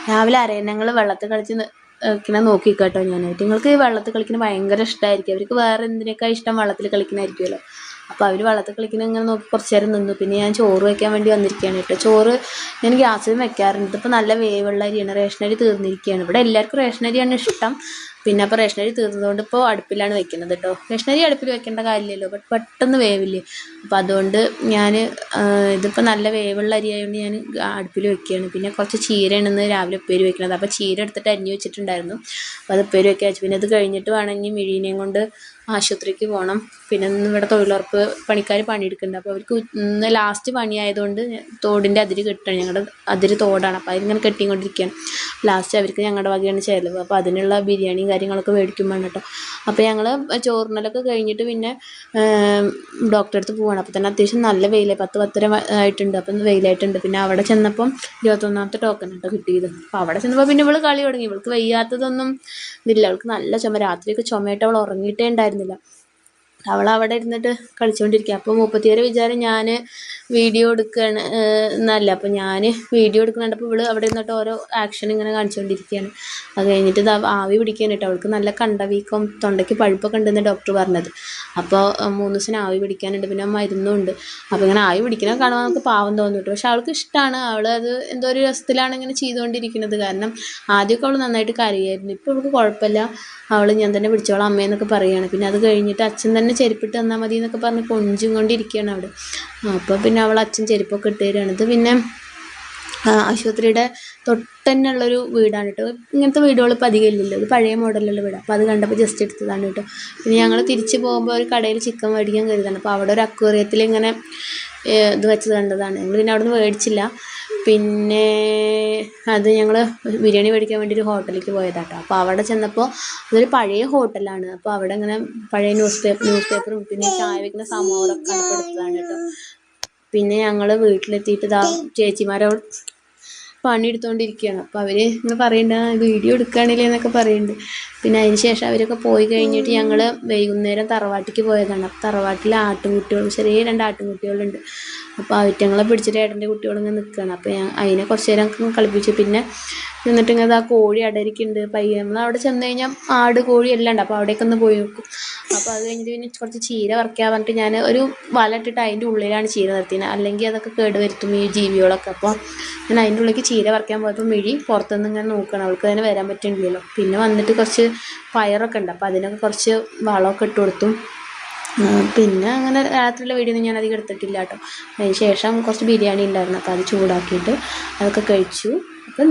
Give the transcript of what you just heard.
രാവിലെ അരയന്നങ്ങൾ വെള്ളത്തിൽ കളിച്ച് കളിക്കണ നോക്കിക്കോട്ടോ ഞാനായിട്ട്. നിങ്ങൾക്ക് വെള്ളത്തിൽ കളിക്കുന്നത് ഭയങ്കര ഇഷ്ടമായിരിക്കും. അവർക്ക് വേറെ എന്തിനേക്കാൾ ഇഷ്ടം വെള്ളത്തിൽ കളിക്കണമായിരിക്കുമല്ലോ. അപ്പോൾ അവർ വെള്ളത്തിൽ കളിക്കുന്നത് ഇങ്ങനെ നോക്കി കുറച്ച് നേരം നിന്നു. പിന്നെ ഞാൻ ചോറ് വയ്ക്കാൻ വേണ്ടി വന്നിരിക്കുകയാണ് കേട്ടോ. ചോറ് ഞാൻ ഗ്യാസിൽ വെക്കാറുണ്ട്. ഇതിപ്പോൾ നല്ല വേവുള്ള അരിയാണ്, റേഷനരി തീർന്നിരിക്കുകയാണ്. ഇവിടെ എല്ലാവർക്കും റേഷനരിയാണ് ഇഷ്ടം. പിന്നെ അപ്പോൾ റേഷനരി തീർന്നതുകൊണ്ട് ഇപ്പോൾ അടുപ്പിലാണ് വെക്കുന്നത് കേട്ടോ. റേഷനരി അടുപ്പിൽ വെക്കേണ്ട കാര്യമില്ലല്ലോ, ബട്ട് പെട്ടെന്ന് വേവില്ലേ. അപ്പോൾ അതുകൊണ്ട് ഞാൻ ഇതിപ്പോൾ നല്ല വേവുള്ള അരി ആയതുകൊണ്ട് ഞാൻ അടുപ്പിൽ വെക്കുകയാണ്. പിന്നെ കുറച്ച് ചീരയാണെന്ന് രാവിലെ ഉപ്പേരി വെക്കുന്നത്. അപ്പോൾ ചീര എടുത്തിട്ട് അരിഞ്ഞ് വെച്ചിട്ടുണ്ടായിരുന്നു. അപ്പോൾ അത് ഉപ്പേരി വെക്കാൻ വെച്ചു. പിന്നെ അത് കഴിഞ്ഞിട്ട് വേണമെങ്കിൽ മിഴീനെയും കൊണ്ട് ആശുപത്രിക്ക് പോകണം. പിന്നെ ഇന്ന് ഇവിടെ തൊഴിലുറപ്പ് പണിക്കാർ പണിയെടുക്കുന്നുണ്ട്. അപ്പോൾ അവർക്ക് ഇന്ന് ലാസ്റ്റ് പണിയായതുകൊണ്ട് തോടിൻ്റെ അതിര് കെട്ടുകയാണ്. ഞങ്ങളുടെ അതിര് തോടാണ്. അപ്പോൾ അതിങ്ങനെ കെട്ടിക്കൊണ്ടിരിക്കുകയാണ്. ലാസ്റ്റ് അവർക്ക് ഞങ്ങളുടെ വകയാണ് ചിലവ്. അപ്പോൾ അതിനുള്ള ബിരിയാണിയും കാര്യങ്ങളൊക്കെ മേടിക്കും വേണം കേട്ടോ. അപ്പോൾ ഞങ്ങൾ ചോറിനലൊക്കെ കഴിഞ്ഞിട്ട് പിന്നെ ഡോക്ടറെ അടുത്ത് പോവാണ്. അപ്പോൾ തന്നെ അത്യാവശ്യം നല്ല വെയിലായി, 10-10:30 ആയിട്ടുണ്ട്. അപ്പം വെയിലായിട്ടുണ്ട്. പിന്നെ അവിടെ ചെന്നപ്പം 21ാമത്തെ ടോക്കൺ കേട്ടോ കിട്ടിയത്. അപ്പോൾ അവിടെ ചെന്നപ്പോൾ പിന്നെ ഇവൾ കളി തുടങ്ങി. ഇവൾക്ക് വയ്യാത്തതൊന്നും ഇതില്ല. അവൾക്ക് നല്ല ചുമ, രാത്രിയൊക്കെ ചുമയായിട്ട് അവൾ ഉറങ്ങിയിട്ടേ ഉണ്ടായിരുന്നില്ല. അവൾ അവിടെ ഇരുന്നിട്ട് കളിച്ചുകൊണ്ടിരിക്കുക. അപ്പോൾ മുപ്പത്തിയേറെ വിചാരം ഞാൻ വീഡിയോ എടുക്കുകയാണ് എന്നല്ല. അപ്പോൾ ഞാൻ വീഡിയോ എടുക്കുന്നുണ്ടപ്പോൾ ഇവൾ അവിടെ ഇരുന്നിട്ട് ഓരോ ആക്ഷൻ ഇങ്ങനെ കാണിച്ചുകൊണ്ടിരിക്കുകയാണ്. അത് കഴിഞ്ഞിട്ട് ഇത് ആവി പിടിക്കാൻ കേട്ടോ. അവൾക്ക് നല്ല കണ്ടവീക്കം, തൊണ്ടയ്ക്ക് പഴുപ്പൊക്കെ ഉണ്ടെന്ന് ഡോക്ടർ പറഞ്ഞത്. അപ്പോൾ 3 ദിവസം ആവി പിടിക്കാനുണ്ട്, പിന്നെ മരുന്നും ഉണ്ട്. അപ്പോൾ ഇങ്ങനെ ആവി പിടിക്കണ കാണുമ്പോൾ നമുക്ക് പാവം തോന്നും കേട്ടോ. പക്ഷെ അവൾക്ക് ഇഷ്ടമാണ്. അവൾ അത് എന്തോ ഒരു രസത്തിലാണ് ഇങ്ങനെ ചെയ്തുകൊണ്ടിരിക്കുന്നത്. കാരണം ആദ്യമൊക്കെ അവൾ നന്നായിട്ട് കരയായിരുന്നു. ഇപ്പോൾ അവൾക്ക് കുഴപ്പമില്ല. അവൾ ഞാൻ തന്നെ പിടിച്ചോളാം അമ്മയെന്നൊക്കെ പറയുകയാണ്. പിന്നെ അത് കഴിഞ്ഞിട്ട് അച്ഛൻ തന്നെ ചെരുപ്പിട്ട് തന്നാൽ മതി എന്നൊക്കെ പറഞ്ഞ് കൊഞ്ചും കൊണ്ടിരിക്കുകയാണ് അവിടെ. അപ്പോൾ പിന്നെ അവൾ അച്ഛൻ ചെരുപ്പൊക്കെ ഇട്ട് തരികയാണ്. ഇത് പിന്നെ ആശുപത്രിയുടെ തൊട്ടന്നെയുള്ളൊരു വീടാണ് കേട്ടോ. ഇങ്ങനത്തെ വീടുകൾ ഇപ്പോൾ അധികം ഇല്ലല്ലോ. ഇത് പഴയ മോഡലുള്ള വീടാണ്. അപ്പോൾ അത് കണ്ടപ്പോൾ ജസ്റ്റ് എടുത്തതാണ് കേട്ടോ. പിന്നെ ഞങ്ങൾ തിരിച്ച് പോകുമ്പോൾ ഒരു കടയിൽ ചിക്കൻ മേടിക്കാൻ കരുതാണ്. അപ്പോൾ അവിടെ ഒരു അക്വേറിയത്തിൽ ഇങ്ങനെ ഇത് വെച്ചത് കണ്ടതാണ്. ഞങ്ങൾ പിന്നെ അവിടെ നിന്ന് മേടിച്ചില്ല. പിന്നെ അത് ഞങ്ങൾ ബിരിയാണി മേടിക്കാൻ വേണ്ടി ഒരു ഹോട്ടലിലേക്ക് പോയതാട്ടോ. അപ്പോൾ അവിടെ ചെന്നപ്പോൾ അതൊരു പഴയ ഹോട്ടലാണ്. അപ്പോൾ അവിടെ ഇങ്ങനെ പഴയ ന്യൂസ് പേപ്പറും പിന്നെ ചായ വയ്ക്കുന്ന സംഭവങ്ങളൊക്കെ എടുത്തതാണ് കേട്ടോ. പിന്നെ ഞങ്ങൾ വീട്ടിലെത്തിയിട്ട് ഇതാ ചേച്ചിമാരോട് പണിയെടുത്തുകൊണ്ടിരിക്കുകയാണ്. അപ്പോൾ അവർ ഇങ്ങനെ പറയുന്നുണ്ട് വീഡിയോ എടുക്കുകയാണില്ലേ എന്നൊക്കെ പറയുന്നുണ്ട്. പിന്നെ അതിന് ശേഷം അവരൊക്കെ പോയി കഴിഞ്ഞിട്ട് ഞങ്ങൾ വൈകുന്നേരം തറവാട്ടിലേക്ക് പോയതാണ്. അപ്പോൾ തറവാട്ടിൽ ആട്ടുംകുട്ടികളും ചെറിയ 2 ആട്ടുംകുട്ടികളുണ്ട്. അപ്പോൾ അവറ്റങ്ങളെ പിടിച്ചിട്ട് ഏട്ടൻ്റെ കുട്ടികളിങ്ങനെ നിൽക്കുകയാണ്. അപ്പോൾ അതിനെ കുറച്ച് നേരം കളിപ്പിച്ചു. പിന്നെ എന്നിട്ട് ഇങ്ങനെ ആ കോഴി അടരിക്കുന്നുണ്ട്. നമ്മൾ അവിടെ ചെന്ന് കഴിഞ്ഞാൽ ആട് കോഴി എല്ലാം ഉണ്ട്. അപ്പോൾ അവിടേക്ക് ഒന്ന് പോയി നോക്കും. അപ്പോൾ അത് കഴിഞ്ഞിട്ട് പിന്നെ കുറച്ച് ചീര വറക്കാൻ പറഞ്ഞിട്ട് ഞാൻ ഒരു വല ഇട്ടിട്ട് അതിൻ്റെ ഉള്ളിലാണ് ചീര നിർത്തിയത്. അല്ലെങ്കിൽ അതൊക്കെ കേടുവരുത്തും ഈ ജീവികളൊക്കെ. അപ്പോൾ ഞാൻ അതിൻ്റെ ഉള്ളിലേക്ക് ചീര വറക്കാൻ പോയപ്പോൾ മിഴി പുറത്തുനിന്ന് ഇങ്ങനെ നോക്കണം. അവൾക്ക് അതിന് വരാൻ പറ്റുന്നില്ലല്ലോ. പിന്നെ വന്നിട്ട് കുറച്ച് പയറൊക്കെ ഉണ്ട്. അപ്പോൾ അതിനൊക്കെ കുറച്ച് വളമൊക്കെ ഇട്ട് കൊടുത്തു. പിന്നെ അങ്ങനെ രാത്രിയിലെ വീഡിയോ ഒന്നും ഞാൻ അധികം എടുത്തിട്ടില്ല കേട്ടോ. അതിന് ശേഷം കുറച്ച് ബിരിയാണി ഉണ്ടായിരുന്നു. അപ്പോൾ അത് ചൂടാക്കിയിട്ട് അതൊക്കെ കഴിച്ചു. അപ്പം